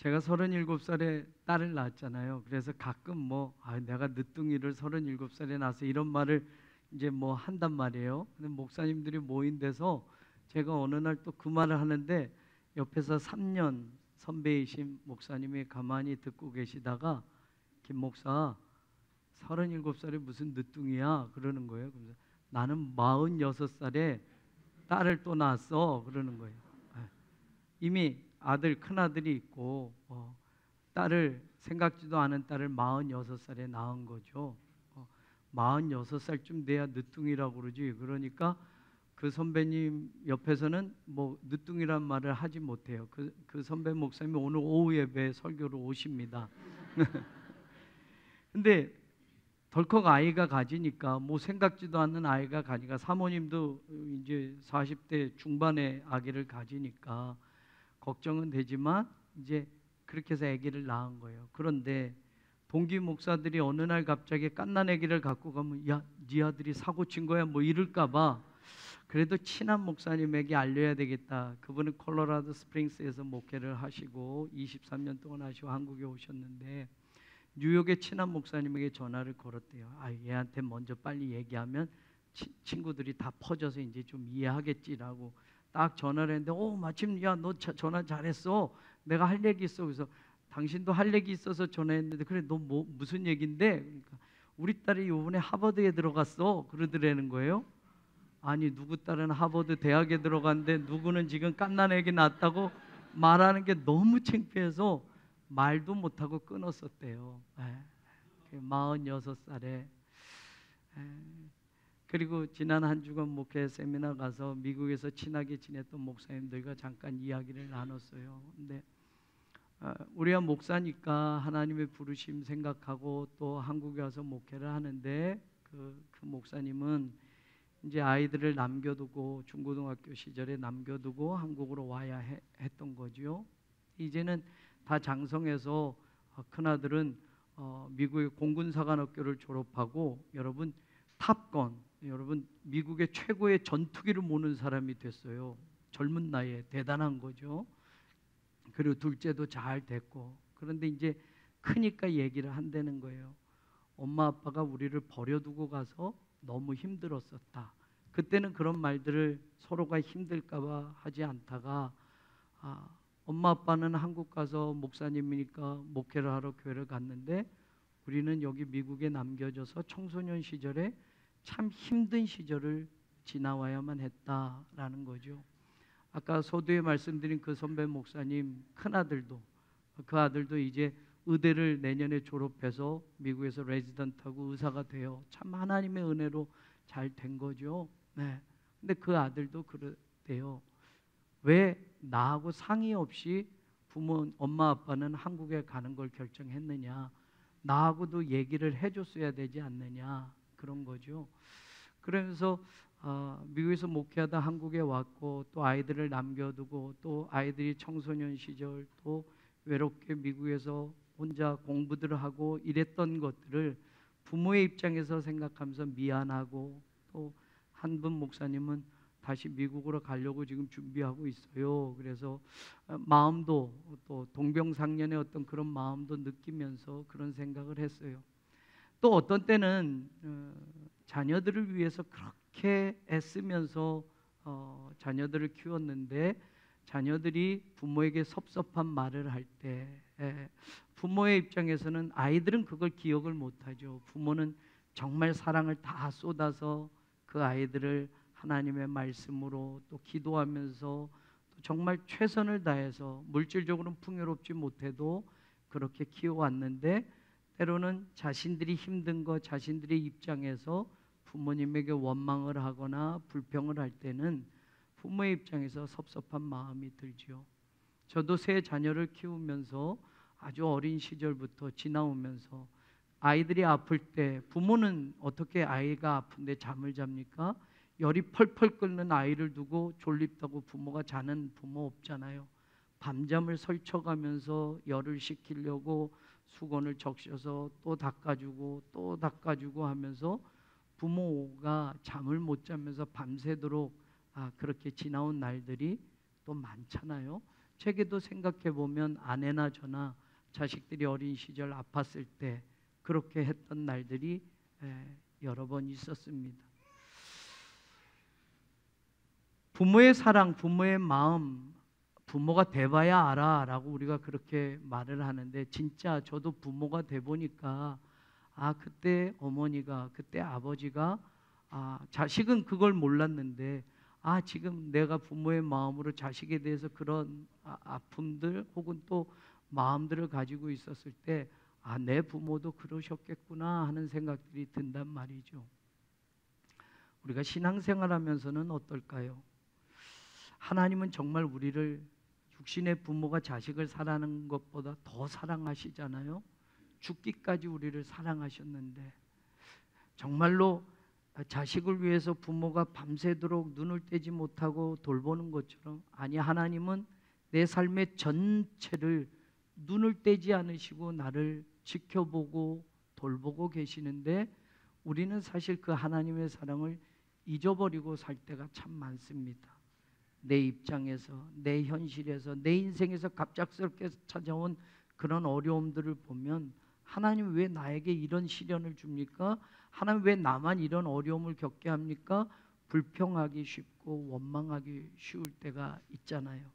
제가 37살에 딸을 낳았잖아요. 그래서 가끔 내가 늦둥이를 37살에 낳아서 이런 말을 이제 한단 말이에요. 근데 목사님들이 모인 데서 제가 어느 날 또 그 말을 하는데 옆에서 3년 선배이신 목사님이 가만히 듣고 계시다가 김 목사 37살에 무슨 늦둥이야 그러는 거예요. 그래서 나는 46살에 딸을 또 낳았어 그러는 거예요. 이미 아들 큰아들이 있고 딸을 생각지도 않은 딸을 46살에 낳은 거죠. 46살쯤 돼야 늦둥이라고 그러지. 그러니까 그 선배님 옆에서는 늦둥이란 말을 하지 못해요. 그 선배 목사님이 오늘 오후 예배에 설교로 오십니다. 근데 덜컥 아이가 가지니까 생각지도 않는 아이가 가니까 사모님도 이제 40대 중반의 아기를 가지니까 걱정은 되지만 이제 그렇게 해서 아기를 낳은 거예요. 그런데 동기 목사들이 어느 날 갑자기 갓난 아기를 갖고 가면 야, 네 아들이 사고 친 거야 이럴까 봐 그래도 친한 목사님에게 알려야 되겠다. 그분은 콜로라도 스프링스에서 목회를 하시고 23년 동안 하시고 한국에 오셨는데 뉴욕의 친한 목사님에게 전화를 걸었대요. 얘한테 먼저 빨리 얘기하면 친구들이 다 퍼져서 이제 좀 이해하겠지라고 딱 전화를 했는데 마침 야 너 전화 잘했어. 내가 할 얘기 있어. 그래서 당신도 할 얘기 있어서 전화했는데 그래 너 무슨 얘긴데? 그러니까 우리 딸이 이번에 하버드에 들어갔어 그러더라는 거예요. 아니 누구 딸은 하버드 대학에 들어갔는데 누구는 지금 갓난아기 낳았다고 말하는 게 너무 창피해서 말도 못하고 끊었었대요. 46살에. 그리고 지난 한 주간 목회 세미나 가서 미국에서 친하게 지냈던 목사님들과 잠깐 이야기를 나눴어요. 근데 우리가 목사니까 하나님의 부르심 생각하고 또 한국에 와서 목회를 하는데 그 목사님은 이제 아이들을 남겨두고 중고등학교 시절에 남겨두고 한국으로 와야 했던 거죠. 이제는 다 장성해서 큰아들은 미국의 공군사관학교를 졸업하고 여러분 탑건, 여러분 미국의 최고의 전투기를 모는 사람이 됐어요. 젊은 나이에 대단한 거죠. 그리고 둘째도 잘 됐고 그런데 이제 크니까 얘기를 한다는 거예요. 엄마 아빠가 우리를 버려두고 가서 너무 힘들었었다. 그때는 그런 말들을 서로가 힘들까 봐 하지 않다가 엄마 아빠는 한국 가서 목사님이니까 목회를 하러 교회를 갔는데 우리는 여기 미국에 남겨져서 청소년 시절에 참 힘든 시절을 지나와야만 했다라는 거죠. 아까 서두에 말씀드린 그 선배 목사님 큰아들도 그 아들도 이제 의대를 내년에 졸업해서 미국에서 레지던트하고 의사가 돼요. 참 하나님의 은혜로 잘 된 거죠. 네. 근데 그 아들도 그랬대요. 왜 나하고 상의 없이 엄마 아빠는 한국에 가는 걸 결정했느냐? 나하고도 얘기를 해줬어야 되지 않느냐? 그런 거죠. 그러면서 미국에서 목회하다 한국에 왔고 또 아이들을 남겨두고 또 아이들이 청소년 시절 또 외롭게 미국에서 혼자 공부들을 하고 이랬던 것들을 부모의 입장에서 생각하면서 미안하고 또 한 분 목사님은 다시 미국으로 가려고 지금 준비하고 있어요. 그래서 마음도 또 동병상련의 어떤 그런 마음도 느끼면서 그런 생각을 했어요. 또 어떤 때는 자녀들을 위해서 그렇게 애쓰면서 자녀들을 키웠는데 자녀들이 부모에게 섭섭한 말을 할 때 부모의 입장에서는 아이들은 그걸 기억을 못하죠. 부모는 정말 사랑을 다 쏟아서 그 아이들을 하나님의 말씀으로 또 기도하면서 또 정말 최선을 다해서 물질적으로는 풍요롭지 못해도 그렇게 키워왔는데 때로는 자신들이 힘든 거 자신들의 입장에서 부모님에게 원망을 하거나 불평을 할 때는 부모의 입장에서 섭섭한 마음이 들지요. 저도 세 자녀를 키우면서 아주 어린 시절부터 지나오면서 아이들이 아플 때 부모는 어떻게 아이가 아픈데 잠을 잡니까? 열이 펄펄 끓는 아이를 두고 졸립다고 부모가 자는 부모 없잖아요. 밤잠을 설쳐가면서 열을 식히려고 수건을 적셔서 또 닦아주고 또 닦아주고 하면서 부모가 잠을 못 자면서 밤새도록 그렇게 지나온 날들이 또 많잖아요. 제게도 생각해 보면 아내나 저나 자식들이 어린 시절 아팠을 때 그렇게 했던 날들이 여러 번 있었습니다. 부모의 사랑, 부모의 마음, 부모가 돼봐야 알아 라고 우리가 그렇게 말을 하는데, 진짜 저도 부모가 돼 보니까 그때 어머니가, 그때 아버지가, 자식은 그걸 몰랐는데 지금 내가 부모의 마음으로 자식에 대해서 그런 아픔들 혹은 또 마음들을 가지고 있었을 때 내 부모도 그러셨겠구나 하는 생각들이 든단 말이죠. 우리가 신앙생활하면서는 어떨까요? 하나님은 정말 우리를 육신의 부모가 자식을 사랑하는 것보다 더 사랑하시잖아요. 죽기까지 우리를 사랑하셨는데, 정말로 자식을 위해서 부모가 밤새도록 눈을 떼지 못하고 돌보는 것처럼, 하나님은 내 삶의 전체를 눈을 떼지 않으시고 나를 지켜보고 돌보고 계시는데, 우리는 사실 그 하나님의 사랑을 잊어버리고 살 때가 참 많습니다. 내 입장에서, 내 현실에서, 내 인생에서 갑작스럽게 찾아온 그런 어려움들을 보면, 하나님 왜 나에게 이런 시련을 줍니까? 하나님 왜 나만 이런 어려움을 겪게 합니까? 불평하기 쉽고 원망하기 쉬울 때가 있잖아요.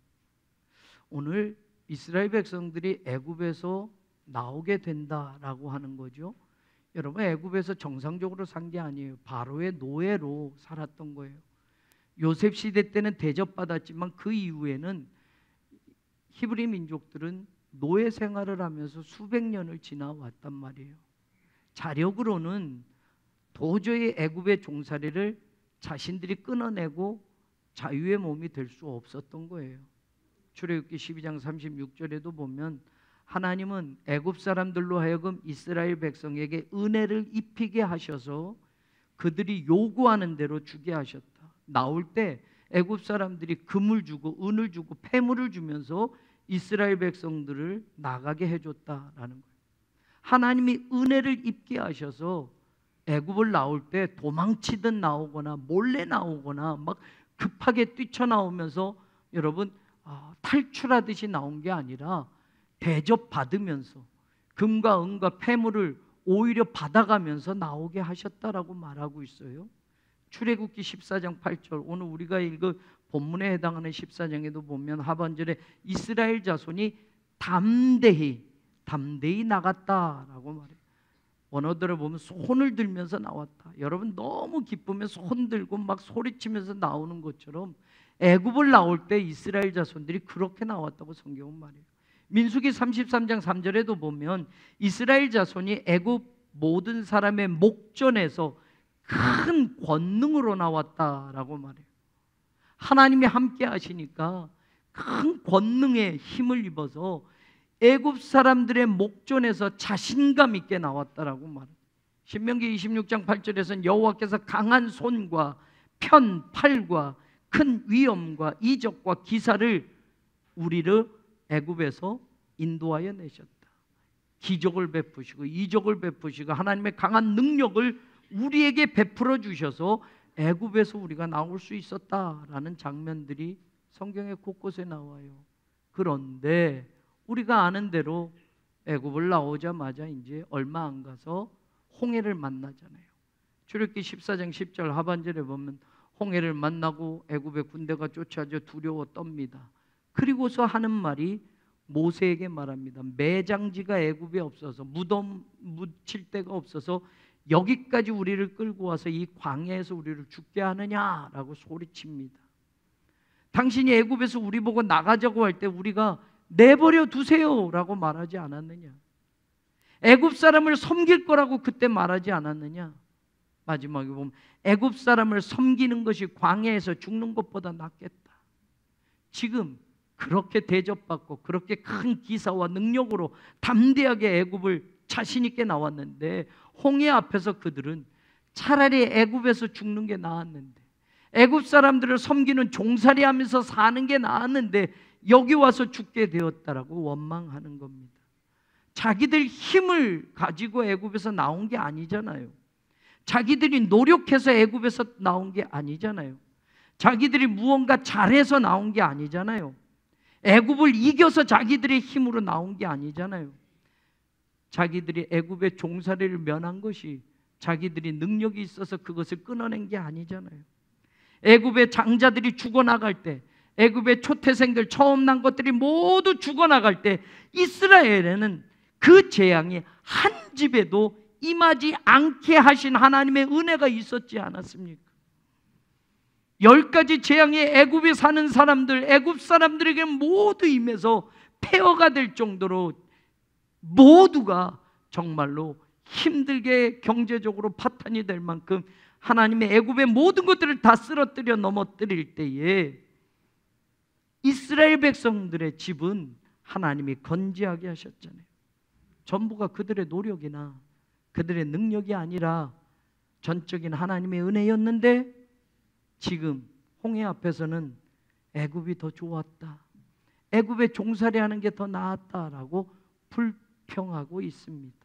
오늘 이스라엘 백성들이 애굽에서 나오게 된다라고 하는 거죠. 여러분, 애굽에서 정상적으로 산 게 아니에요. 바로의 노예로 살았던 거예요. 요셉 시대 때는 대접받았지만 그 이후에는 히브리 민족들은 노예 생활을 하면서 수백 년을 지나왔단 말이에요. 자력으로는 도저히 애굽의 종살이를 자신들이 끊어내고 자유의 몸이 될 수 없었던 거예요. 출애굽기 12장 36절에도 보면 하나님은 애굽 사람들로 하여금 이스라엘 백성에게 은혜를 입히게 하셔서 그들이 요구하는 대로 주게 하셨다. 나올 때 애굽 사람들이 금을 주고 은을 주고 폐물을 주면서 이스라엘 백성들을 나가게 해줬다라는 거예요. 하나님이 은혜를 입게 하셔서 애굽을 나올 때 도망치듯 나오거나 몰래 나오거나 막 급하게 뛰쳐나오면서 여러분 탈출하듯이 나온 게 아니라 대접받으면서 금과 은과 폐물을 오히려 받아가면서 나오게 하셨다라고 말하고 있어요. 출애굽기 14장 8절, 오늘 우리가 읽은 본문에 해당하는 14장에도 보면 하반절에 이스라엘 자손이 담대히 나갔다라고 말해요. 원어들을 보면 손을 들면서 나왔다. 여러분, 너무 기쁘면 손 들고 막 소리치면서 나오는 것처럼 애굽을 나올 때 이스라엘 자손들이 그렇게 나왔다고 성경은 말해요. 민수기 33장 3절에도 보면 이스라엘 자손이 애굽 모든 사람의 목전에서 큰 권능으로 나왔다라고 말해요. 하나님이 함께 하시니까 큰 권능의 힘을 입어서 애굽 사람들의 목전에서 자신감 있게 나왔다라고 말해요. 신명기 26장 8절에서는 여호와께서 강한 손과 편 팔과 큰 위엄과 이적과 기사를 우리를 애굽에서 인도하여 내셨다. 기적을 베푸시고 이적을 베푸시고 하나님의 강한 능력을 우리에게 베풀어 주셔서 애굽에서 우리가 나올 수 있었다라는 장면들이 성경의 곳곳에 나와요. 그런데 우리가 아는 대로 애굽을 나오자마자 이제 얼마 안 가서 홍해를 만나잖아요. 출애굽기 14장 10절 하반절에 보면 홍해를 만나고 애굽의 군대가 쫓아져 두려워 떱니다. 그리고서 하는 말이 모세에게 말합니다. 매장지가 애굽에 없어서 무덤 묻힐 데가 없어서 여기까지 우리를 끌고 와서 이 광야에서 우리를 죽게 하느냐라고 소리칩니다. 당신이 애굽에서 우리 보고 나가자고 할 때 우리가 내버려 두세요라고 말하지 않았느냐? 애굽 사람을 섬길 거라고 그때 말하지 않았느냐? 마지막에 보면 애굽 사람을 섬기는 것이 광야에서 죽는 것보다 낫겠다. 지금 그렇게 대접받고 그렇게 큰 기사와 능력으로 담대하게 애굽을 자신 있게 나왔는데 홍해 앞에서 그들은 차라리 애굽에서 죽는 게 나았는데, 애굽 사람들을 섬기는 종살이하면서 사는 게 나았는데 여기 와서 죽게 되었다라고 원망하는 겁니다. 자기들 힘을 가지고 애굽에서 나온 게 아니잖아요. 자기들이 노력해서 애굽에서 나온 게 아니잖아요. 자기들이 무언가 잘해서 나온 게 아니잖아요. 애굽을 이겨서 자기들의 힘으로 나온 게 아니잖아요. 자기들이 애굽의 종살이를 면한 것이 자기들이 능력이 있어서 그것을 끊어낸 게 아니잖아요. 애굽의 장자들이 죽어나갈 때, 애굽의 초태생들 처음 난 것들이 모두 죽어나갈 때 이스라엘에는 그 재앙이 한 집에도 임하지 않게 하신 하나님의 은혜가 있었지 않았습니까? 10가지 재앙이 애굽에 사는 사람들, 애굽 사람들에게 모두 임해서 폐허가 될 정도로 모두가 정말로 힘들게 경제적으로 파탄이 될 만큼 하나님의 애굽의 모든 것들을 다 쓰러뜨려 넘어뜨릴 때에 이스라엘 백성들의 집은 하나님이 건재하게 하셨잖아요. 전부가 그들의 노력이나 그들의 능력이 아니라 전적인 하나님의 은혜였는데 지금 홍해 앞에서는 애굽이 더 좋았다, 애굽의 종살이하는 게 더 나았다라고 불평하고 있습니다.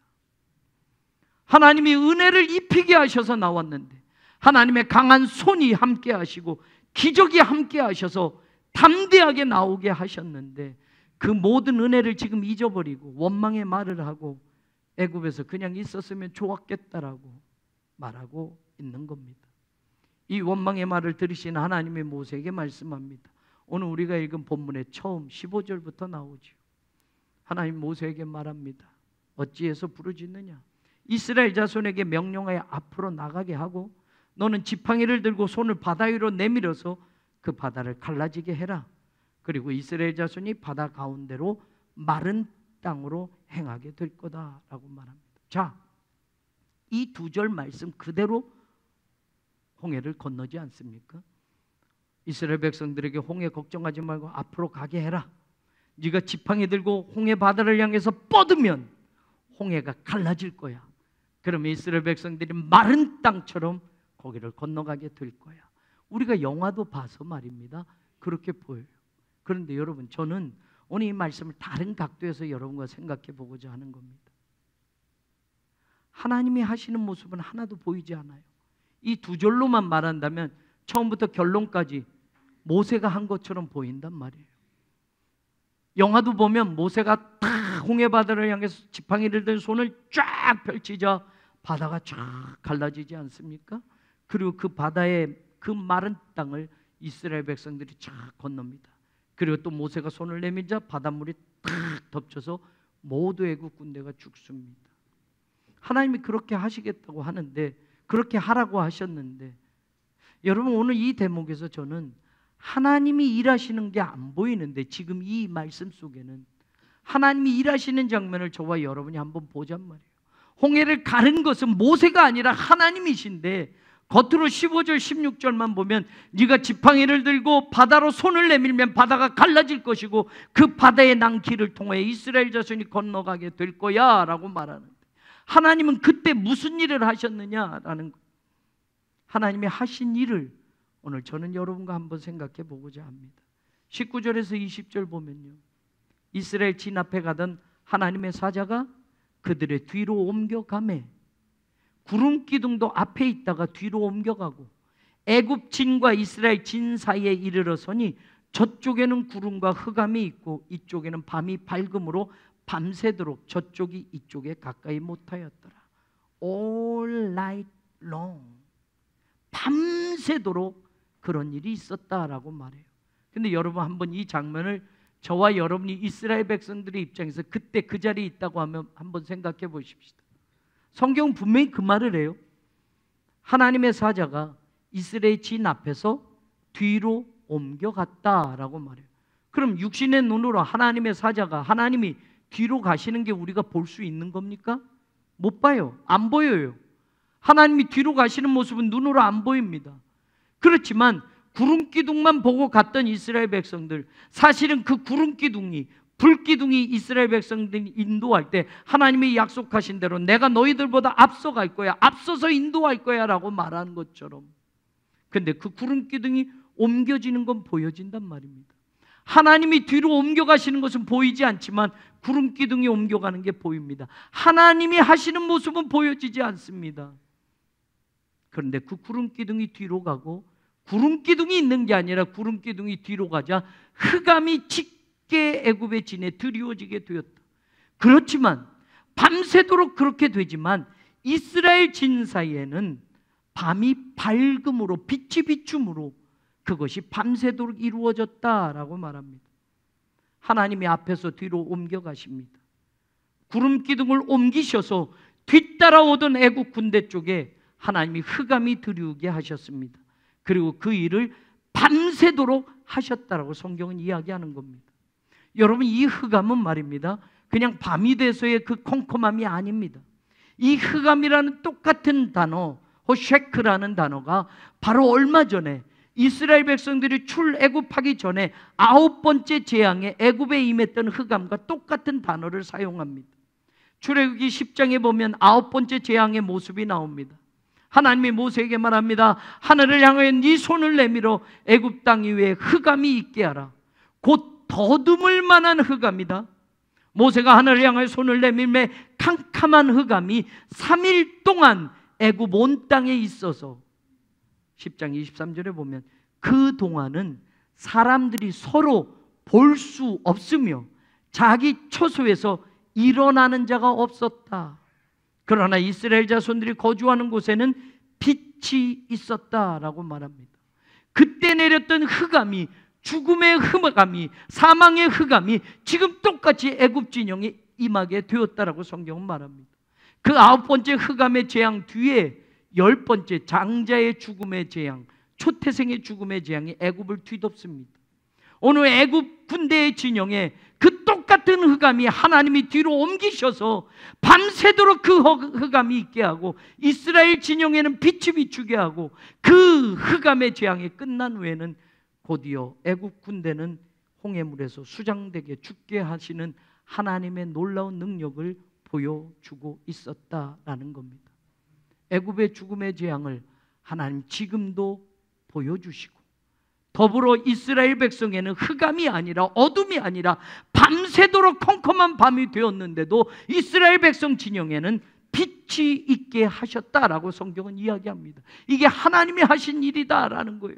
하나님이 은혜를 입히게 하셔서 나왔는데 하나님의 강한 손이 함께 하시고 기적이 함께 하셔서 담대하게 나오게 하셨는데 그 모든 은혜를 지금 잊어버리고 원망의 말을 하고 애굽에서 그냥 있었으면 좋았겠다라고 말하고 있는 겁니다. 이 원망의 말을 들으신 하나님이 모세에게 말씀합니다. 오늘 우리가 읽은 본문의 처음 15절부터 나오죠. 하나님 모세에게 말합니다. 어찌해서 부르짖느냐? 이스라엘 자손에게 명령하여 앞으로 나가게 하고 너는 지팡이를 들고 손을 바다 위로 내밀어서 그 바다를 갈라지게 해라. 그리고 이스라엘 자손이 바다 가운데로 마른 땅으로 행하게 될 거다라고 말합니다. 자, 이 2절 말씀 그대로 홍해를 건너지 않습니까? 이스라엘 백성들에게 홍해 걱정하지 말고 앞으로 가게 해라. 네가 지팡이 들고 홍해 바다를 향해서 뻗으면 홍해가 갈라질 거야. 그러면 이스라엘 백성들이 마른 땅처럼 거기를 건너가게 될 거야. 우리가 영화도 봐서 말입니다. 그렇게 보여요. 그런데 여러분, 저는 오늘 이 말씀을 다른 각도에서 여러분과 생각해 보고자 하는 겁니다. 하나님이 하시는 모습은 하나도 보이지 않아요. 이 2절로만 말한다면 처음부터 결론까지 모세가 한 것처럼 보인단 말이에요. 영화도 보면 모세가 딱 홍해 바다를 향해서 지팡이를 든 손을 쫙 펼치자 바다가 쫙 갈라지지 않습니까? 그리고 그 바다의 그 마른 땅을 이스라엘 백성들이 쫙 건넙니다. 그리고 또 모세가 손을 내밀자 바닷물이 탁 덮쳐서 모두 애국 군대가 죽습니다. 하나님이 그렇게 하시겠다고 하는데, 그렇게 하라고 하셨는데, 여러분 오늘 이 대목에서 저는 하나님이 일하시는 게 안 보이는데 지금 이 말씀 속에는 하나님이 일하시는 장면을 저와 여러분이 한번 보잔 말이에요. 홍해를 가른 것은 모세가 아니라 하나님이신데 겉으로 15절 16절만 보면 네가 지팡이를 들고 바다로 손을 내밀면 바다가 갈라질 것이고 그 바다의 낭길을 통해 이스라엘 자손이 건너가게 될 거야 라고 말하는데, 하나님은 그때 무슨 일을 하셨느냐라는 것, 하나님이 하신 일을 오늘 저는 여러분과 한번 생각해 보고자 합니다. 19절에서 20절 보면요, 이스라엘 진 앞에 가던 하나님의 사자가 그들의 뒤로 옮겨가매 구름 기둥도 앞에 있다가 뒤로 옮겨가고 애굽 진과 이스라엘 진 사이에 이르러서니 저쪽에는 구름과 흑암이 있고 이쪽에는 밤이 밝음으로 밤새도록 저쪽이 이쪽에 가까이 못하였더라. All night long, 밤새도록 그런 일이 있었다라고 말해요. 근데 여러분 한번 이 장면을 저와 여러분이 이스라엘 백성들의 입장에서 그때 그 자리에 있다고 하면 한번 생각해 보십시다. 성경은 분명히 그 말을 해요. 하나님의 사자가 이스라엘 진 앞에서 뒤로 옮겨갔다라고 말해요. 그럼 육신의 눈으로 하나님의 사자가, 하나님이 뒤로 가시는 게 우리가 볼 수 있는 겁니까? 못 봐요. 안 보여요. 하나님이 뒤로 가시는 모습은 눈으로 안 보입니다. 그렇지만 구름 기둥만 보고 갔던 이스라엘 백성들, 사실은 그 구름 기둥이, 불기둥이 이스라엘 백성들이 인도할 때 하나님이 약속하신 대로 내가 너희들보다 앞서갈 거야, 앞서서 인도할 거야 라고 말하는 것처럼, 근데 그 구름 기둥이 옮겨지는 건 보여진단 말입니다. 하나님이 뒤로 옮겨가시는 것은 보이지 않지만 구름 기둥이 옮겨가는 게 보입니다. 하나님이 하시는 모습은 보여지지 않습니다. 그런데 그 구름 기둥이 뒤로 가고, 구름 기둥이 있는 게 아니라 구름 기둥이 뒤로 가자 흑암이 짙게 쉽게 애굽의 진에 드리워지게 되었다. 그렇지만 밤새도록 그렇게 되지만 이스라엘 진 사이에는 밤이 밝음으로 빛이 비춤으로 그것이 밤새도록 이루어졌다라고 말합니다. 하나님이 앞에서 뒤로 옮겨가십니다. 구름 기둥을 옮기셔서 뒤따라오던 애국 군대 쪽에 하나님이 흑암이 들이우게 하셨습니다. 그리고 그 일을 밤새도록 하셨다라고 성경은 이야기하는 겁니다. 여러분, 이 흑암은 말입니다, 그냥 밤이 돼서의 그 컴컴함이 아닙니다. 이 흑암이라는 똑같은 단어, 호쉐크라는 단어가 바로 얼마 전에 이스라엘 백성들이 출애굽하기 전에 9번째 재앙에 애굽에 임했던 흑암과 똑같은 단어를 사용합니다. 출애굽기 10장에 보면 9번째 재앙의 모습이 나옵니다. 하나님이 모세에게 말합니다. 하늘을 향하여 네 손을 내밀어 애굽 땅 위에 흑암이 있게 하라. 곧 더듬을 만한 흑암이다. 모세가 하늘을 향하여 손을 내밀매 캄캄한 흑암이 3일 동안 애굽 온 땅에 있어서 10장 23절에 보면 그 동안은 사람들이 서로 볼 수 없으며 자기 처소에서 일어나는 자가 없었다. 그러나 이스라엘 자손들이 거주하는 곳에는 빛이 있었다라고 말합니다. 그때 내렸던 흑암이, 죽음의 흑암이, 사망의 흑암이 지금 똑같이 애굽 진영에 임하게 되었다라고 성경은 말합니다. 그 9번째 흑암의 재앙 뒤에 10번째 장자의 죽음의 재앙, 초태생의 죽음의 재앙이 애굽을 뒤덮습니다. 오늘 애굽 군대의 진영에 그 똑같은 흑암이 하나님이 뒤로 옮기셔서 밤새도록 그 흑암이 있게 하고 이스라엘 진영에는 빛이 비추게 하고 그 흑암의 재앙이 끝난 후에는 곧이어 애굽 군대는 홍해물에서 수장되게 죽게 하시는 하나님의 놀라운 능력을 보여주고 있었다라는 겁니다. 애굽의 죽음의 재앙을 하나님 지금도 보여주시고 더불어 이스라엘 백성에는 흑암이 아니라 어둠이 아니라 밤새도록 컴컴한 밤이 되었는데도 이스라엘 백성 진영에는 빛이 있게 하셨다라고 성경은 이야기합니다. 이게 하나님이 하신 일이다라는 거예요.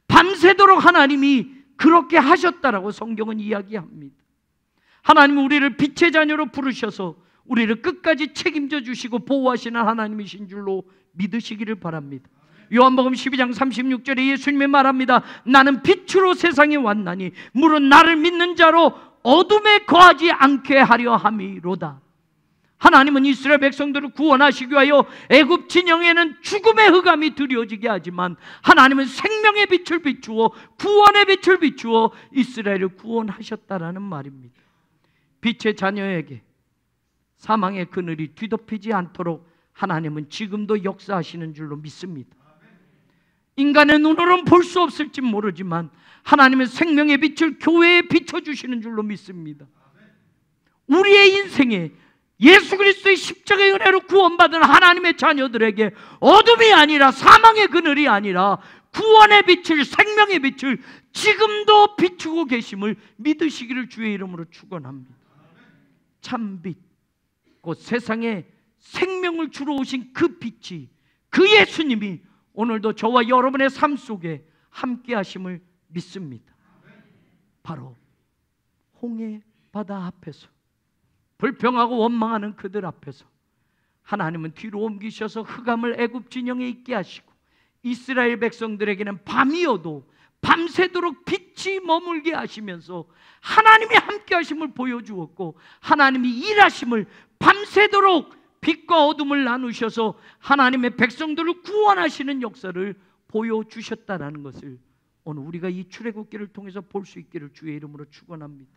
밤새도록 하나님이 그렇게 하셨다라고 성경은 이야기합니다. 하나님은 우리를 빛의 자녀로 부르셔서 우리를 끝까지 책임져 주시고 보호하시는 하나님이신 줄로 믿으시기를 바랍니다. 요한복음 12장 36절에 예수님이 말합니다. 나는 빛으로 세상에 왔나니 물은 나를 믿는 자로 어둠에 거하지 않게 하려 함이로다. 하나님은 이스라엘 백성들을 구원하시기 위하여 애굽 진영에는 죽음의 흑암이 드리워지게 하지만 하나님은 생명의 빛을 비추어 구원의 빛을 비추어 이스라엘을 구원하셨다라는 말입니다. 빛의 자녀에게 사망의 그늘이 뒤덮이지 않도록 하나님은 지금도 역사하시는 줄로 믿습니다. 인간의 눈으로는 볼 수 없을지 모르지만 하나님의 생명의 빛을 교회에 비춰주시는 줄로 믿습니다. 우리의 인생에 예수 그리스도의 십자가의 은혜로 구원받은 하나님의 자녀들에게 어둠이 아니라 사망의 그늘이 아니라 구원의 빛을, 생명의 빛을 지금도 비추고 계심을 믿으시기를 주의 이름으로 축원합니다. 참빛, 곧 세상에 생명을 주러 오신 그 빛이, 그 예수님이 오늘도 저와 여러분의 삶 속에 함께 하심을 믿습니다. 바로 홍해 바다 앞에서 불평하고 원망하는 그들 앞에서 하나님은 뒤로 옮기셔서 흑암을 애굽 진영에 있게 하시고 이스라엘 백성들에게는 밤이어도 밤새도록 빛이 머물게 하시면서 하나님이 함께 하심을 보여주었고 하나님이 일하심을 밤새도록 빛과 어둠을 나누셔서 하나님의 백성들을 구원하시는 역사를 보여주셨다라는 것을 오늘 우리가 이 출애굽기를 통해서 볼 수 있기를 주의 이름으로 축원합니다.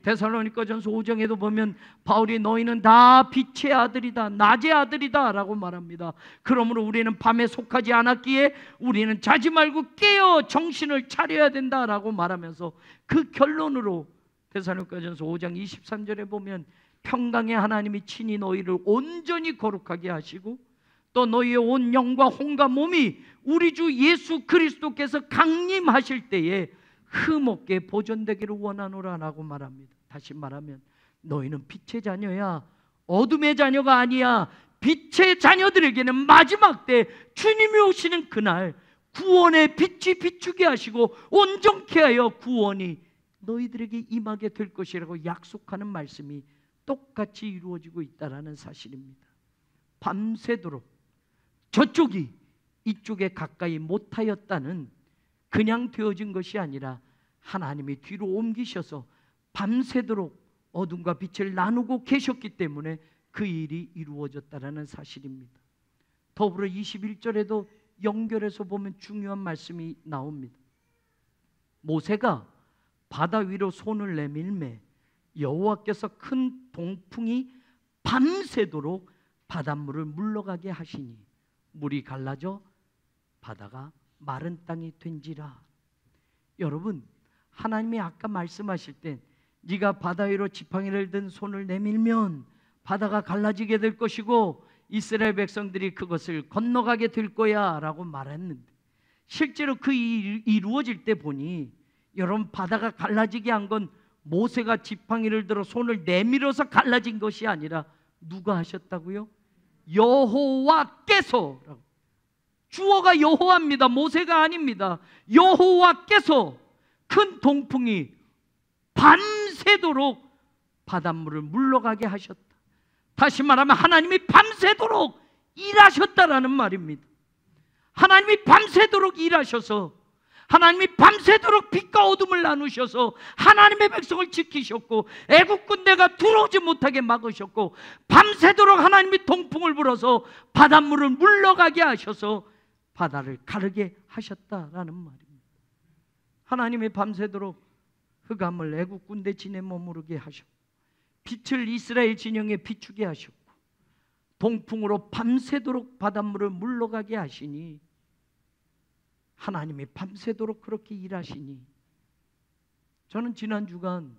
데살로니가전서 5장에도 보면 바울이 너희는 다 빛의 아들이다, 낮의 아들이다 라고 말합니다. 그러므로 우리는 밤에 속하지 않았기에 우리는 자지 말고 깨어 정신을 차려야 된다라고 말하면서 그 결론으로 데살로니가전서 5장 23절에 보면 평강의 하나님이 친히 너희를 온전히 거룩하게 하시고 또 너희의 온 영과 혼과 몸이 우리 주 예수 그리스도께서 강림하실 때에 흠없게 보존되기를 원하노라 라고 말합니다. 다시 말하면 너희는 빛의 자녀야, 어둠의 자녀가 아니야. 빛의 자녀들에게는 마지막 때 주님이 오시는 그날 구원의 빛이 비추게 하시고 온전케 하여 구원이 너희들에게 임하게 될 것이라고 약속하는 말씀이 똑같이 이루어지고 있다는 사실입니다. 밤새도록 저쪽이 이쪽에 가까이 못하였다는 그냥 되어진 것이 아니라 하나님이 뒤로 옮기셔서 밤새도록 어둠과 빛을 나누고 계셨기 때문에 그 일이 이루어졌다는 사실입니다. 더불어 21절에도 연결해서 보면 중요한 말씀이 나옵니다. 모세가 바다 위로 손을 내밀매 여호와께서 큰 동풍이 밤새도록 바닷물을 물러가게 하시니 물이 갈라져 바다가 마른 땅이 된지라. 여러분, 하나님이 아까 말씀하실 때 네가 바다 위로 지팡이를 든 손을 내밀면 바다가 갈라지게 될 것이고 이스라엘 백성들이 그것을 건너가게 될 거야 라고 말했는데, 실제로 그 일이 이루어질 때 보니 여러분, 바다가 갈라지게 한 건 모세가 지팡이를 들어 손을 내밀어서 갈라진 것이 아니라 누가 하셨다고요? 여호와께서. 주어가 여호와입니다. 모세가 아닙니다. 여호와께서 큰 동풍이 밤새도록 바닷물을 물러가게 하셨다. 다시 말하면 하나님이 밤새도록 일하셨다라는 말입니다. 하나님이 밤새도록 일하셔서, 하나님이 밤새도록 빛과 어둠을 나누셔서 하나님의 백성을 지키셨고 애국 군대가 들어오지 못하게 막으셨고 밤새도록 하나님이 동풍을 불어서 바닷물을 물러가게 하셔서 바다를 가르게 하셨다라는 말입니다. 하나님이 밤새도록 흑암을 애국 군대 진에 머무르게 하셨고 빛을 이스라엘 진영에 비추게 하셨고 동풍으로 밤새도록 바닷물을 물러가게 하시니, 하나님이 밤새도록 그렇게 일하시니, 저는 지난 주간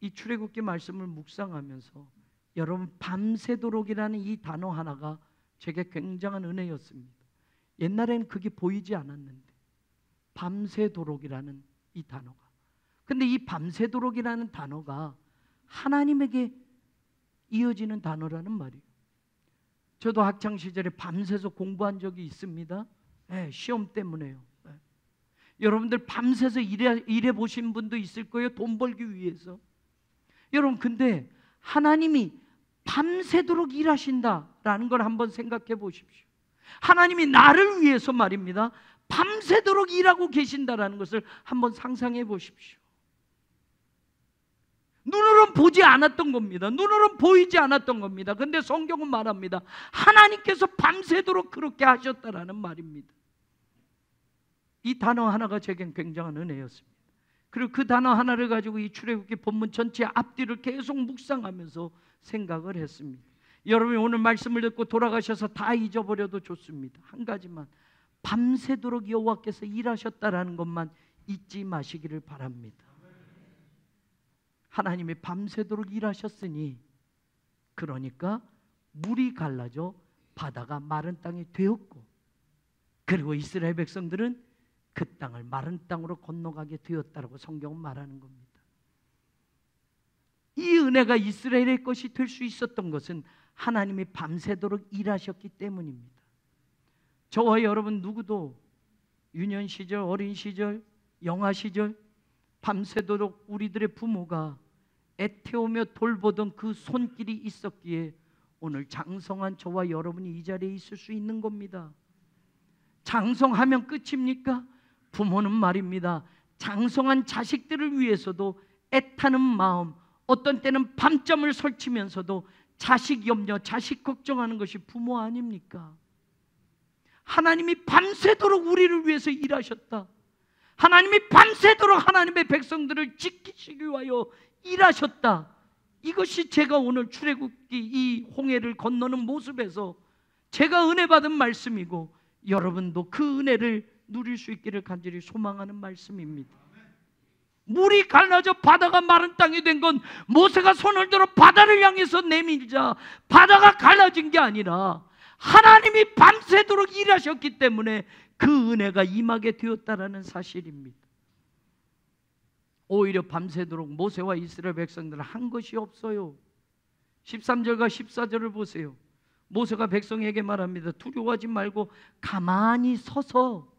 이 출애굽기 말씀을 묵상하면서 여러분, 밤새도록이라는 이 단어 하나가 제게 굉장한 은혜였습니다. 옛날에는 그게 보이지 않았는데 밤새도록이라는 이 단어가, 근데 이 밤새도록이라는 단어가 하나님에게 이어지는 단어라는 말이에요. 저도 학창시절에 밤새서 공부한 적이 있습니다. 네, 시험 때문에요. 네. 여러분들 밤새서 일해 보신 분도 있을 거예요. 돈 벌기 위해서. 여러분, 근데 하나님이 밤새도록 일하신다라는 걸 한번 생각해 보십시오. 하나님이 나를 위해서 말입니다, 밤새도록 일하고 계신다라는 것을 한번 상상해 보십시오. 눈으로는 보지 않았던 겁니다. 눈으로는 보이지 않았던 겁니다. 근데 성경은 말합니다, 하나님께서 밤새도록 그렇게 하셨다라는 말입니다. 이 단어 하나가 제겐 굉장한 은혜였습니다. 그리고 그 단어 하나를 가지고 이 출애굽기 본문 전체 앞뒤를 계속 묵상하면서 생각을 했습니다. 여러분이 오늘 말씀을 듣고 돌아가셔서 다 잊어버려도 좋습니다. 한 가지만, 밤새도록 여호와께서 일하셨다라는 것만 잊지 마시기를 바랍니다. 하나님이 밤새도록 일하셨으니, 그러니까 물이 갈라져 바다가 마른 땅이 되었고, 그리고 이스라엘 백성들은 그 땅을 마른 땅으로 건너가게 되었다라고 성경은 말하는 겁니다. 이 은혜가 이스라엘의 것이 될 수 있었던 것은 하나님이 밤새도록 일하셨기 때문입니다. 저와 여러분 누구도 유년 시절, 어린 시절, 영아 시절 밤새도록 우리들의 부모가 애태우며 돌보던 그 손길이 있었기에 오늘 장성한 저와 여러분이 이 자리에 있을 수 있는 겁니다. 장성하면 끝입니까? 부모는 말입니다, 장성한 자식들을 위해서도 애타는 마음, 어떤 때는 밤잠을 설치면서도 자식 염려, 자식 걱정하는 것이 부모 아닙니까? 하나님이 밤새도록 우리를 위해서 일하셨다. 하나님이 밤새도록 하나님의 백성들을 지키시기 위하여 일하셨다. 이것이 제가 오늘 출애굽기 이 홍해를 건너는 모습에서 제가 은혜 받은 말씀이고, 여러분도 그 은혜를 누릴 수 있기를 간절히 소망하는 말씀입니다. 물이 갈라져 바다가 마른 땅이 된 건 모세가 손을 들어 바다를 향해서 내밀자 바다가 갈라진 게 아니라 하나님이 밤새도록 일하셨기 때문에 그 은혜가 임하게 되었다라는 사실입니다. 오히려 밤새도록 모세와 이스라엘 백성들은 한 것이 없어요. 13절과 14절을 보세요. 모세가 백성에게 말합니다. 두려워하지 말고 가만히 서서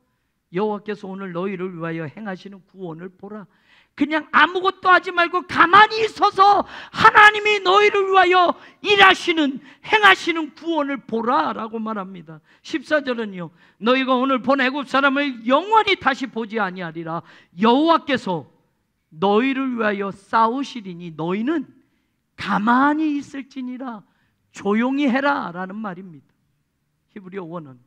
여호와께서 오늘 너희를 위하여 행하시는 구원을 보라. 그냥 아무것도 하지 말고 가만히 있어서 하나님이 너희를 위하여 일하시는, 행하시는 구원을 보라 라고 말합니다. 14절은요, 너희가 오늘 본 애굽 사람을 영원히 다시 보지 아니하리라. 여호와께서 너희를 위하여 싸우시리니 너희는 가만히 있을지니라. 조용히 해라 라는 말입니다. 히브리어 원어는,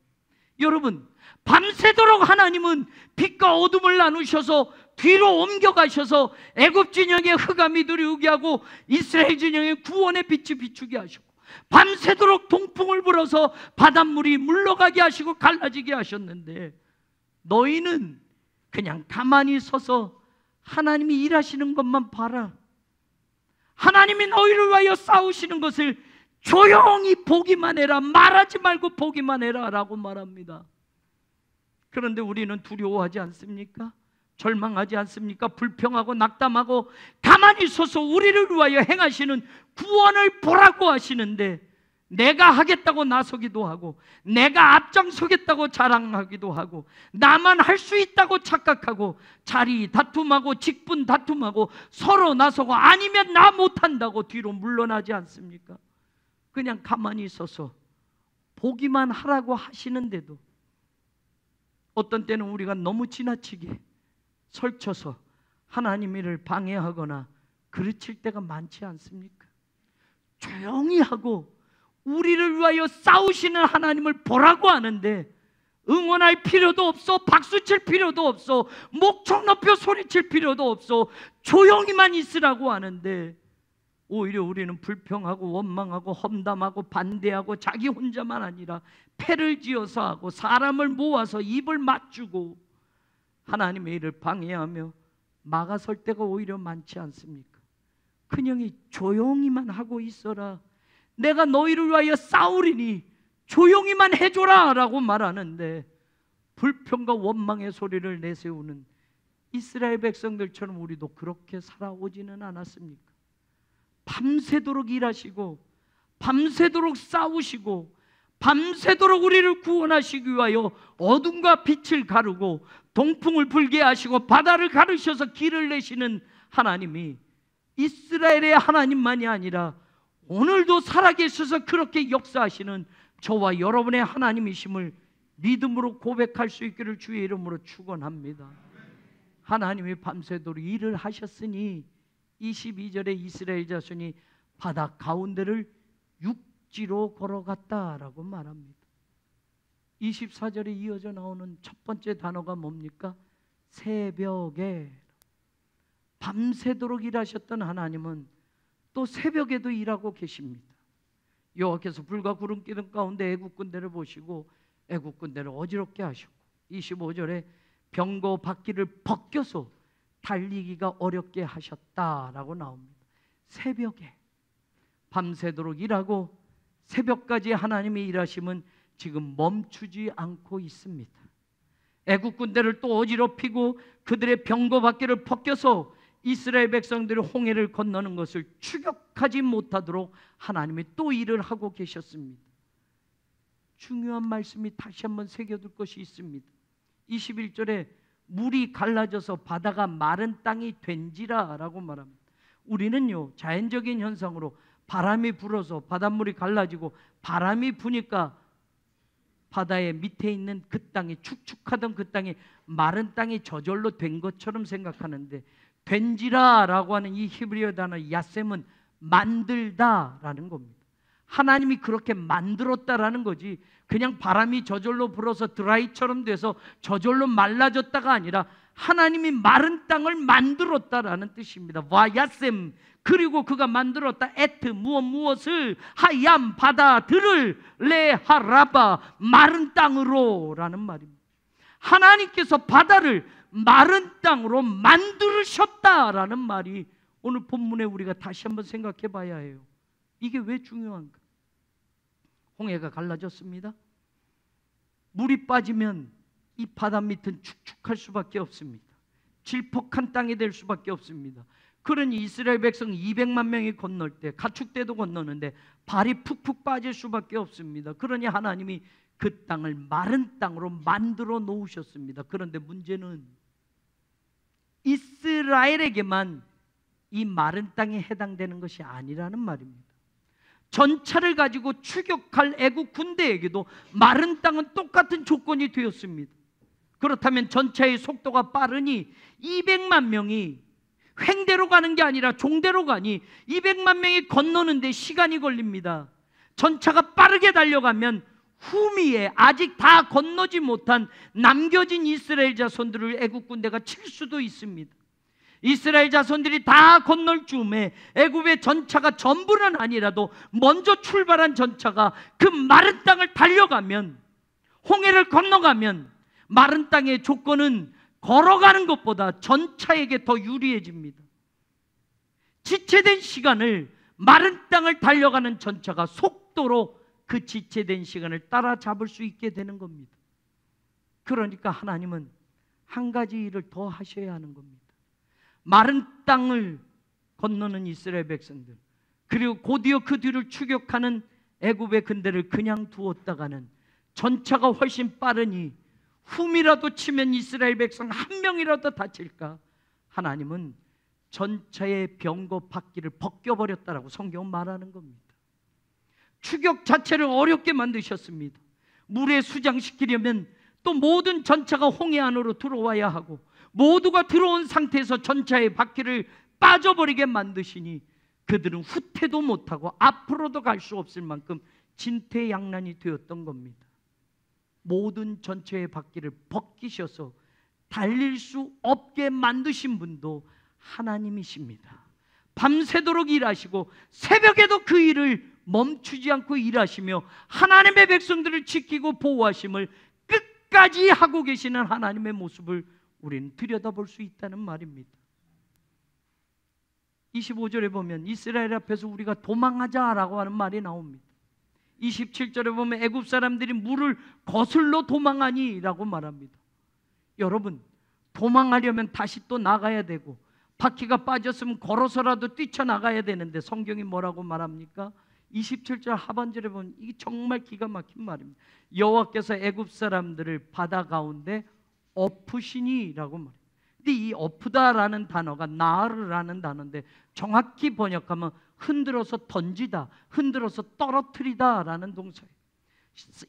여러분, 밤새도록 하나님은 빛과 어둠을 나누셔서 뒤로 옮겨가셔서 애굽 진영의 흑암이 두려우게 하고 이스라엘 진영의 구원의 빛이 비추게 하시고, 밤새도록 동풍을 불어서 바닷물이 물러가게 하시고 갈라지게 하셨는데, 너희는 그냥 가만히 서서 하나님이 일하시는 것만 봐라. 하나님이 너희를 위하여 싸우시는 것을 조용히 보기만 해라. 말하지 말고 보기만 해라 라고 말합니다. 그런데 우리는 두려워하지 않습니까? 절망하지 않습니까? 불평하고 낙담하고 가만히 서서 우리를 위하여 행하시는 구원을 보라고 하시는데, 내가 하겠다고 나서기도 하고, 내가 앞장서겠다고 자랑하기도 하고, 나만 할 수 있다고 착각하고, 자리 다툼하고 직분 다툼하고 서로 나서고, 아니면 나 못한다고 뒤로 물러나지 않습니까? 그냥 가만히 있어서 보기만 하라고 하시는데도 어떤 때는 우리가 너무 지나치게 설쳐서 하나님의 일을 방해하거나 그르칠 때가 많지 않습니까? 조용히 하고 우리를 위하여 싸우시는 하나님을 보라고 하는데, 응원할 필요도 없어, 박수칠 필요도 없어, 목청 높여 소리칠 필요도 없어, 조용히만 있으라고 하는데, 오히려 우리는 불평하고 원망하고 험담하고 반대하고 자기 혼자만 아니라 패를 지어서 하고 사람을 모아서 입을 맞추고 하나님의 일을 방해하며 막아설 때가 오히려 많지 않습니까? 그냥이 조용히만 하고 있어라. 내가 너희를 위하여 싸우리니 조용히만 해줘라 라고 말하는데, 불평과 원망의 소리를 내세우는 이스라엘 백성들처럼 우리도 그렇게 살아오지는 않았습니까? 밤새도록 일하시고 밤새도록 싸우시고 밤새도록 우리를 구원하시기 위하여 어둠과 빛을 가르고 동풍을 불게 하시고 바다를 가르셔서 길을 내시는 하나님이 이스라엘의 하나님만이 아니라 오늘도 살아계셔서 그렇게 역사하시는 저와 여러분의 하나님이심을 믿음으로 고백할 수 있기를 주의 이름으로 축원합니다. 하나님이 밤새도록 일을 하셨으니 22절에 이스라엘 자손이 바다 가운데를 육지로 걸어갔다라고 말합니다. 24절에 이어져 나오는 첫 번째 단어가 뭡니까? 새벽에. 밤새도록 일하셨던 하나님은 또 새벽에도 일하고 계십니다. 여호와께서 불과 구름 기둥 가운데 애국 군대를 보시고 애국 군대를 어지럽게 하셨고, 25절에 병거 바퀴를 벗겨서 달리기가 어렵게 하셨다라고 나옵니다. 새벽에 밤새도록 일하고 새벽까지 하나님의 일하심은 지금 멈추지 않고 있습니다. 애국 군대를 또 어지럽히고 그들의 병거 바퀴를 벗겨서 이스라엘 백성들이 홍해를 건너는 것을 추격하지 못하도록 하나님이 또 일을 하고 계셨습니다. 중요한 말씀이 다시 한번 새겨둘 것이 있습니다. 21절에 물이 갈라져서 바다가 마른 땅이 된지라 라고 말합니다. 우리는요, 자연적인 현상으로 바람이 불어서 바닷물이 갈라지고 바람이 부니까 바다의 밑에 있는 그 땅이, 축축하던 그 땅이 마른 땅이 저절로 된 것처럼 생각하는데, 된지라 라고 하는 이 히브리어 단어 야셈은 만들다 라는 겁니다. 하나님이 그렇게 만들었다라는 거지, 그냥 바람이 저절로 불어서 드라이처럼 돼서 저절로 말라졌다가 아니라 하나님이 마른 땅을 만들었다라는 뜻입니다. 와야셈, 그리고 그가 만들었다. 에트, 무엇을, 하얌, 바다들을, 레하라바, 마른 땅으로 라는 말입니다. 하나님께서 바다를 마른 땅으로 만드셨다라는 말이 오늘 본문에 우리가 다시 한번 생각해 봐야 해요. 이게 왜 중요한가? 홍해가 갈라졌습니다. 물이 빠지면 이 바다 밑은 축축할 수밖에 없습니다. 질퍽한 땅이 될 수밖에 없습니다. 그러니 이스라엘 백성 200만 명이 건널 때, 가축 때도 건너는데 발이 푹푹 빠질 수밖에 없습니다. 그러니 하나님이 그 땅을 마른 땅으로 만들어 놓으셨습니다. 그런데 문제는 이스라엘에게만 이 마른 땅에 해당되는 것이 아니라는 말입니다. 전차를 가지고 추격할 애국 군대에게도 마른 땅은 똑같은 조건이 되었습니다. 그렇다면 전차의 속도가 빠르니 200만 명이 횡대로 가는 게 아니라 종대로 가니 200만 명이 건너는데 시간이 걸립니다. 전차가 빠르게 달려가면 후미에 아직 다 건너지 못한 남겨진 이스라엘 자손들을 애국 군대가 칠 수도 있습니다. 이스라엘 자손들이 다 건널 즈음에 애굽의 전차가 전부는 아니라도 먼저 출발한 전차가 그 마른 땅을 달려가면, 홍해를 건너가면 마른 땅의 조건은 걸어가는 것보다 전차에게 더 유리해집니다. 지체된 시간을 마른 땅을 달려가는 전차가 속도로 그 지체된 시간을 따라잡을 수 있게 되는 겁니다. 그러니까 하나님은 한 가지 일을 더 하셔야 하는 겁니다. 마른 땅을 건너는 이스라엘 백성들, 그리고 곧이어 그 뒤를 추격하는 애굽의 군대를 그냥 두었다가는 전차가 훨씬 빠르니 흠이라도 치면 이스라엘 백성 한 명이라도 다칠까? 하나님은 전차의 병거 바퀴를 벗겨버렸다라고 성경은 말하는 겁니다. 추격 자체를 어렵게 만드셨습니다. 물에 수장시키려면 또 모든 전차가 홍해 안으로 들어와야 하고, 모두가 들어온 상태에서 전차의 바퀴를 빠져버리게 만드시니 그들은 후퇴도 못하고 앞으로도 갈 수 없을 만큼 진퇴양난이 되었던 겁니다. 모든 전차의 바퀴를 벗기셔서 달릴 수 없게 만드신 분도 하나님이십니다. 밤새도록 일하시고 새벽에도 그 일을 멈추지 않고 일하시며 하나님의 백성들을 지키고 보호하심을 끝까지 하고 계시는 하나님의 모습을 우리는 들여다볼 수 있다는 말입니다. 25절에 보면 이스라엘 앞에서 우리가 도망하자라고 하는 말이 나옵니다. 27절에 보면 애굽 사람들이 물을 거슬러 도망하니 라고 말합니다. 여러분, 도망하려면 다시 또 나가야 되고 바퀴가 빠졌으면 걸어서라도 뛰쳐나가야 되는데 성경이 뭐라고 말합니까? 27절 하반절에 보면 이게 정말 기가 막힌 말입니다. 여호와께서 애굽 사람들을 바다 가운데 엎으시니라고 말해요. 근데 이 엎으다라는 단어가 나르라는 단어인데 정확히 번역하면 흔들어서 던지다, 흔들어서 떨어뜨리다라는 동사예요.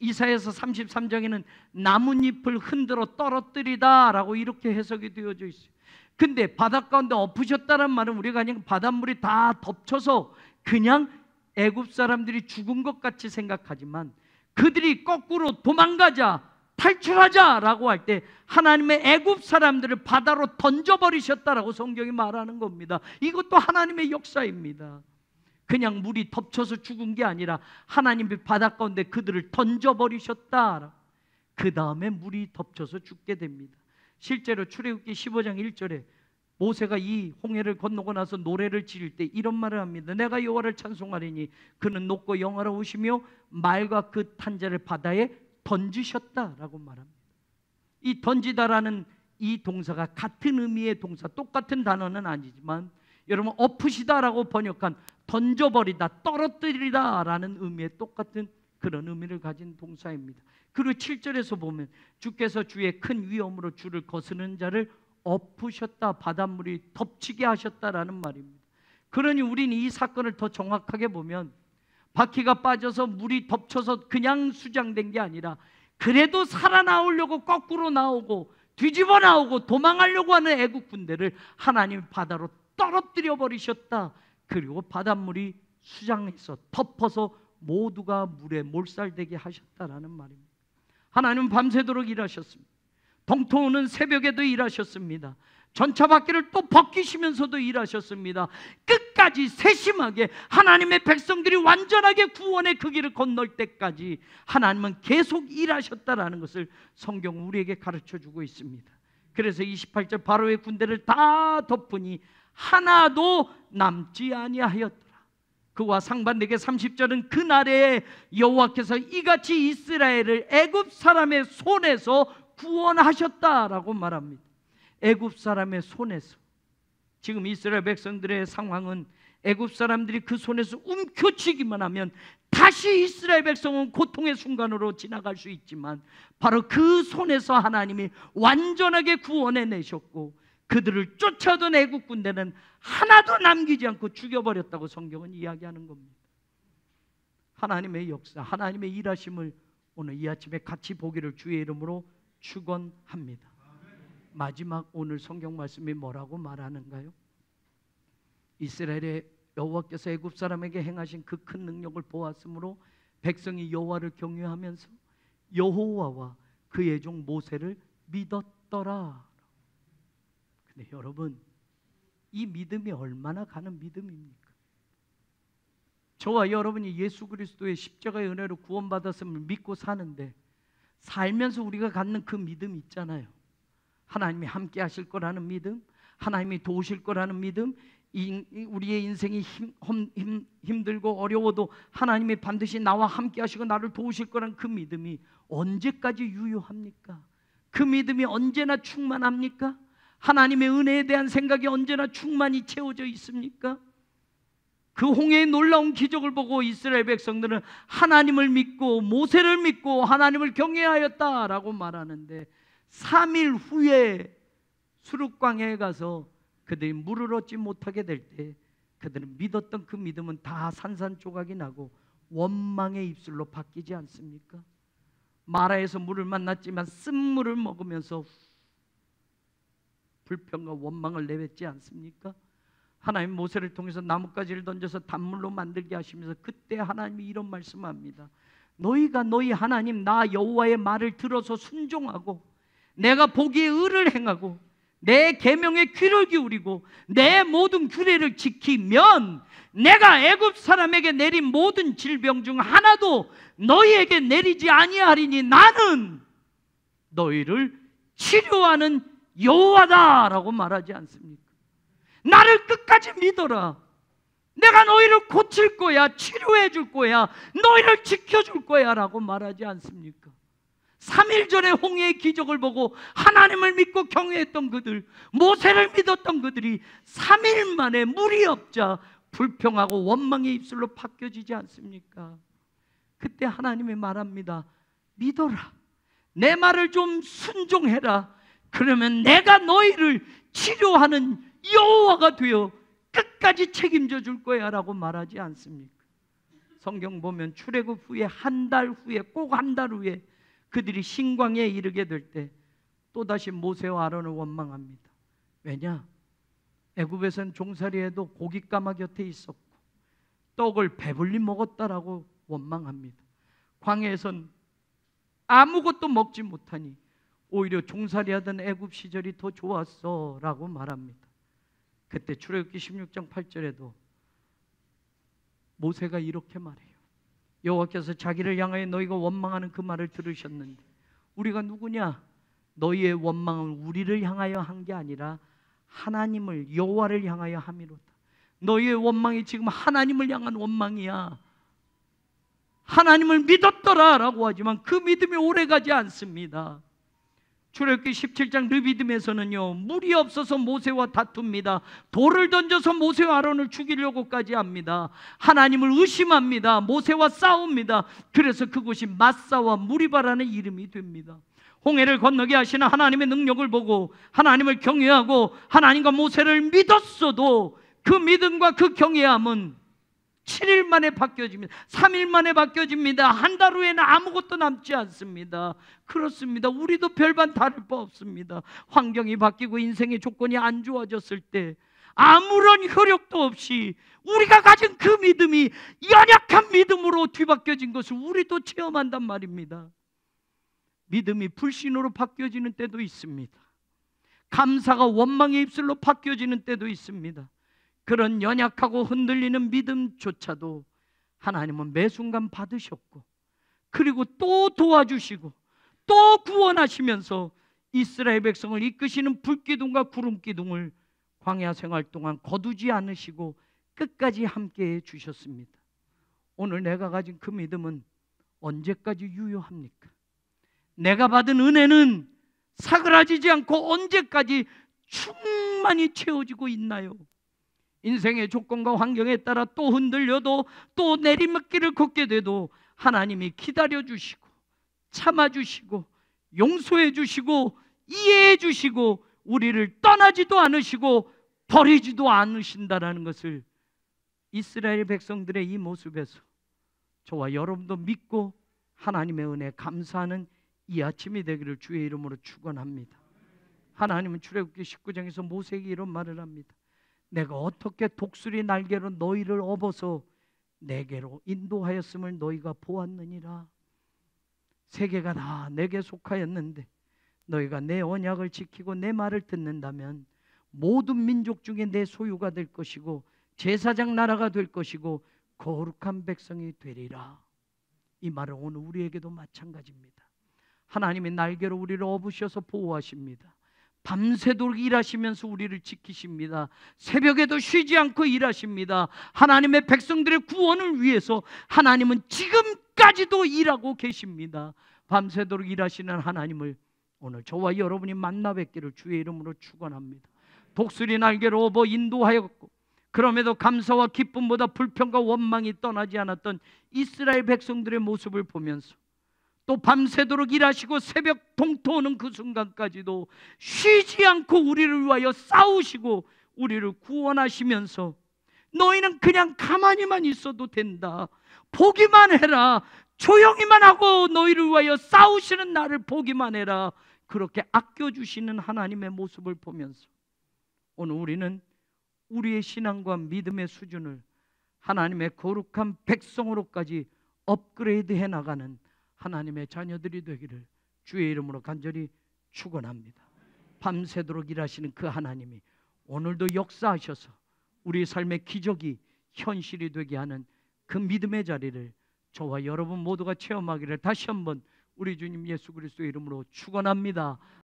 이사야서 33장에는 나뭇잎을 흔들어 떨어뜨리다라고 이렇게 해석이 되어져 있어요. 근데 바닷 가운데 엎으셨다는 말은 우리가 그냥 바닷물이 다 덮쳐서 그냥 애굽 사람들이 죽은 것 같이 생각하지만, 그들이 거꾸로 도망가자, 탈출하자라고 할 때 하나님의 애굽 사람들을 바다로 던져버리셨다라고 성경이 말하는 겁니다. 이것도 하나님의 역사입니다. 그냥 물이 덮쳐서 죽은 게 아니라 하나님이 바다 가운데 그들을 던져버리셨다. 그 다음에 물이 덮쳐서 죽게 됩니다. 실제로 출애굽기 15장 1절에 모세가 이 홍해를 건너고 나서 노래를 지를 때 이런 말을 합니다. 내가 여호와를 찬송하리니 그는 높고 영화로우시며 말과 그 탄자를 바다에 던지셨다라고 말합니다. 이 던지다라는 이 동사가 같은 의미의 동사, 똑같은 단어는 아니지만 여러분 엎으시다라고 번역한 던져버리다, 떨어뜨리다라는 의미의 똑같은 그런 의미를 가진 동사입니다. 그리고 7절에서 보면 주께서 주의 큰 위엄으로 주를 거스르는 자를 엎으셨다, 바닷물이 덮치게 하셨다라는 말입니다. 그러니 우리는 이 사건을 더 정확하게 보면 바퀴가 빠져서 물이 덮쳐서 그냥 수장된 게 아니라 그래도 살아나오려고 거꾸로 나오고 뒤집어 나오고 도망하려고 하는 애국 군대를 하나님이 바다로 떨어뜨려 버리셨다. 그리고 바닷물이 수장해서 덮어서 모두가 물에 몰살되게 하셨다라는 말입니다. 하나님은 밤새도록 일하셨습니다. 동토는 새벽에도 일하셨습니다. 전차 바퀴를 또 벗기시면서도 일하셨습니다. 끝까지 세심하게 하나님의 백성들이 완전하게 구원의 그 길을 건널 때까지 하나님은 계속 일하셨다라는 것을 성경은 우리에게 가르쳐주고 있습니다. 그래서 28절 바로의 군대를 다 덮으니 하나도 남지 아니하였더라. 그와 상반되게 30절은 그날에 여호와께서 이같이 이스라엘을 애굽 사람의 손에서 구원하셨다라고 말합니다. 애굽 사람의 손에서. 지금 이스라엘 백성들의 상황은 애굽 사람들이 그 손에서 움켜쥐기만 하면 다시 이스라엘 백성은 고통의 순간으로 지나갈 수 있지만 바로 그 손에서 하나님이 완전하게 구원해 내셨고 그들을 쫓아오던 애국 군대는 하나도 남기지 않고 죽여버렸다고 성경은 이야기하는 겁니다. 하나님의 역사, 하나님의 일하심을 오늘 이 아침에 같이 보기를 주의 이름으로 축원합니다. 마지막 오늘 성경 말씀이 뭐라고 말하는가요? 이스라엘의 여호와께서 애굽 사람에게 행하신 그 큰 능력을 보았으므로 백성이 여호와를 경외하면서 여호와와 그의 종 모세를 믿었더라. 근데 여러분, 이 믿음이 얼마나 가는 믿음입니까? 저와 여러분이 예수 그리스도의 십자가의 은혜로 구원받았음을 믿고 사는데 살면서 우리가 갖는 그 믿음 있잖아요. 하나님이 함께 하실 거라는 믿음, 하나님이 도우실 거라는 믿음, 우리의 인생이 힘들고 어려워도 하나님이 반드시 나와 함께 하시고 나를 도우실 거라는 그 믿음이 언제까지 유효합니까? 그 믿음이 언제나 충만합니까? 하나님의 은혜에 대한 생각이 언제나 충만히 채워져 있습니까? 그 홍해의 놀라운 기적을 보고 이스라엘 백성들은 하나님을 믿고 모세를 믿고 하나님을 경외하였다라고 말하는데 3일 후에 수르광야에 가서 그들이 물을 얻지 못하게 될 때 그들은 믿었던 그 믿음은 다 산산조각이 나고 원망의 입술로 바뀌지 않습니까? 마라에서 물을 만났지만 쓴물을 먹으면서 불평과 원망을 내뱉지 않습니까? 하나님 모세를 통해서 나뭇가지를 던져서 단물로 만들게 하시면서 그때 하나님이 이런 말씀합니다. 너희가 너희 하나님 나 여호와의 말을 들어서 순종하고 내가 보기에 의를 행하고 내 계명에 귀를 기울이고 내 모든 규례를 지키면 내가 애굽 사람에게 내린 모든 질병 중 하나도 너희에게 내리지 아니하리니 나는 너희를 치료하는 여호와다라고 말하지 않습니까? 나를 끝까지 믿어라. 내가 너희를 고칠 거야, 치료해 줄 거야, 너희를 지켜줄 거야 라고 말하지 않습니까? 3일 전에 홍해의 기적을 보고 하나님을 믿고 경외했던 그들, 모세를 믿었던 그들이 3일 만에 물이 없자 불평하고 원망의 입술로 바뀌어지지 않습니까? 그때 하나님이 말합니다. 믿어라. 내 말을 좀 순종해라. 그러면 내가 너희를 치료하는 여호와가 되어 끝까지 책임져 줄 거야 라고 말하지 않습니까? 성경 보면 출애굽 후에 한 달 후에, 꼭 한 달 후에 그들이 신광야에 이르게 될 때 또다시 모세와 아론을 원망합니다. 왜냐? 애굽에서는 종살이에도 고깃가마 곁에 있었고 떡을 배불리 먹었다라고 원망합니다. 광야에선 아무것도 먹지 못하니 오히려 종살이하던 애굽 시절이 더 좋았어 라고 말합니다. 그때 출애굽기 16장 8절에도 모세가 이렇게 말해요. 여호와께서 자기를 향하여 너희가 원망하는 그 말을 들으셨는데 우리가 누구냐? 너희의 원망은 우리를 향하여 한 게 아니라 하나님을, 여호와를 향하여 함이로다. 너희의 원망이 지금 하나님을 향한 원망이야. 하나님을 믿었더라 라고 하지만 그 믿음이 오래가지 않습니다. 출애굽기 17장 르비딤에서는요, 물이 없어서 모세와 다툽니다. 돌을 던져서 모세와 아론을 죽이려고까지 합니다. 하나님을 의심합니다. 모세와 싸웁니다. 그래서 그곳이 마사와 무리바라는 이름이 됩니다. 홍해를 건너게 하시는 하나님의 능력을 보고 하나님을 경외하고 하나님과 모세를 믿었어도 그 믿음과 그 경외함은 7일 만에 바뀌어집니다. 3일 만에 바뀌어집니다. 한 달 후에는 아무것도 남지 않습니다. 그렇습니다. 우리도 별반 다를 바 없습니다. 환경이 바뀌고 인생의 조건이 안 좋아졌을 때 아무런 효력도 없이 우리가 가진 그 믿음이 연약한 믿음으로 뒤바뀌어진 것을 우리도 체험한단 말입니다. 믿음이 불신으로 바뀌어지는 때도 있습니다. 감사가 원망의 입술로 바뀌어지는 때도 있습니다. 그런 연약하고 흔들리는 믿음조차도 하나님은 매 순간 받으셨고 그리고 또 도와주시고 또 구원하시면서 이스라엘 백성을 이끄시는 불기둥과 구름기둥을 광야 생활 동안 거두지 않으시고 끝까지 함께해 주셨습니다. 오늘 내가 가진 그 믿음은 언제까지 유효합니까? 내가 받은 은혜는 사그라지지 않고 언제까지 충만히 채워지고 있나요? 인생의 조건과 환경에 따라 또 흔들려도 또 내리막길을 걷게 돼도 하나님이 기다려주시고 참아주시고 용서해주시고 이해해주시고 우리를 떠나지도 않으시고 버리지도 않으신다는 것을 이스라엘 백성들의 이 모습에서 저와 여러분도 믿고 하나님의 은혜에 감사하는 이 아침이 되기를 주의 이름으로 축원합니다. 하나님은 출애굽기 19장에서 모세에게 이런 말을 합니다. 내가 어떻게 독수리 날개로 너희를 업어서 내게로 인도하였음을 너희가 보았느니라. 세계가 다 내게 속하였는데 너희가 내 언약을 지키고 내 말을 듣는다면 모든 민족 중에 내 소유가 될 것이고 제사장 나라가 될 것이고 거룩한 백성이 되리라. 이 말은 오늘 우리에게도 마찬가지입니다. 하나님의 날개로 우리를 업으셔서 보호하십니다. 밤새도록 일하시면서 우리를 지키십니다. 새벽에도 쉬지 않고 일하십니다. 하나님의 백성들의 구원을 위해서 하나님은 지금까지도 일하고 계십니다. 밤새도록 일하시는 하나님을 오늘 저와 여러분이 만나 뵙기를 주의 이름으로 축원합니다. 독수리 날개로 업어 인도하였고 그럼에도 감사와 기쁨보다 불평과 원망이 떠나지 않았던 이스라엘 백성들의 모습을 보면서 또 밤새도록 일하시고 새벽 동토하는 그 순간까지도 쉬지 않고 우리를 위하여 싸우시고 우리를 구원하시면서 너희는 그냥 가만히만 있어도 된다, 보기만 해라, 조용히만 하고 너희를 위하여 싸우시는 나를 보기만 해라, 그렇게 아껴주시는 하나님의 모습을 보면서 오늘 우리는 우리의 신앙과 믿음의 수준을 하나님의 거룩한 백성으로까지 업그레이드 해나가는 하나님의 자녀들이 되기를 주의 이름으로 간절히 축원합니다. 밤새도록 일하시는 그 하나님이 오늘도 역사하셔서 우리 삶의 기적이 현실이 되게 하는 그 믿음의 자리를 저와 여러분 모두가 체험하기를 다시 한번 우리 주님 예수 그리스도의 이름으로 축원합니다.